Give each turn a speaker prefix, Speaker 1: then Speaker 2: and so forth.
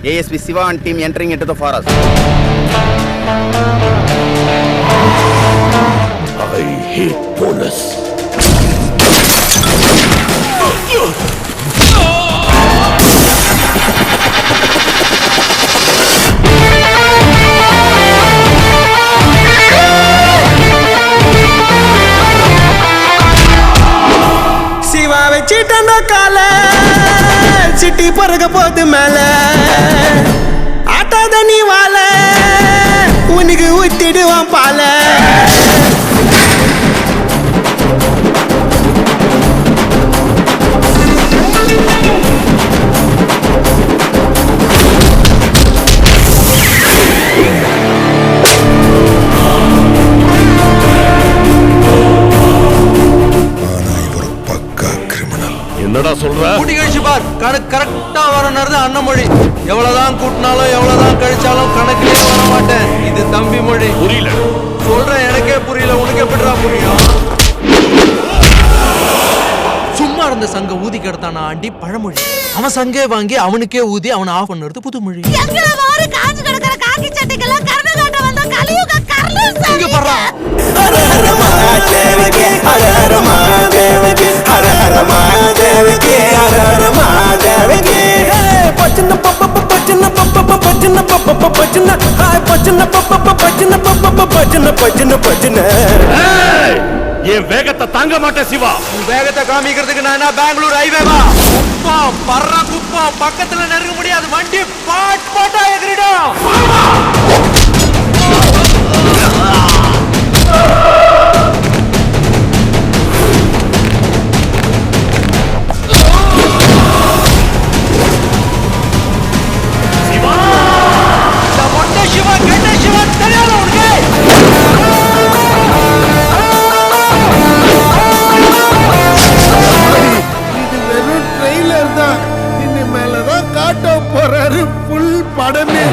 Speaker 1: ASP Siva and team entering into the forest.
Speaker 2: I hate police.
Speaker 3: Siva வச்சிட்டன கால city பறக்க போது மேல ஆட்டாத நீ வாழ உனக்கு ஊத்திடுவான் பால
Speaker 2: என்னடா சொல்ற?
Speaker 4: கூட்டி கழிச்சு பார், கணக்கு கரெக்டா வரணுறது அண்ணமொழி. எவ்வளவுதான் கூட்டினாலும் எவ்வளவுதான் கழிச்சாலும் கணக்கிலே வர மாட்டேன். இது தம்பி மொழி.
Speaker 2: புரியல.
Speaker 4: சொல்றேன், எனக்கே புரியல, உனக்கு எப்படிடா புரியும்? சும்மா இருந்த சங்க ஊதி கெடுத்தானா ஆண்டி பழமொழி. அவன் சங்கே வாங்கி அவனுக்கே ஊதி அவன் ஆஃப் பண்ணுறது புதுமொழி.
Speaker 2: என் வேகத்தை தாங்க மாட்டேன் சிவா.
Speaker 4: வேகத்தை காமிக்கிறதுக்கு நான் என்ன பெங்களூர் ஹைவேவா? குப்பம் பர்ற குப்பம் பக்கத்துல நெருங்க முடியாது. வண்டி பாட் பாட்டா எதிரிடும்.
Speaker 3: இனிமேலதான் காட்ட போறாரு புல் படமே.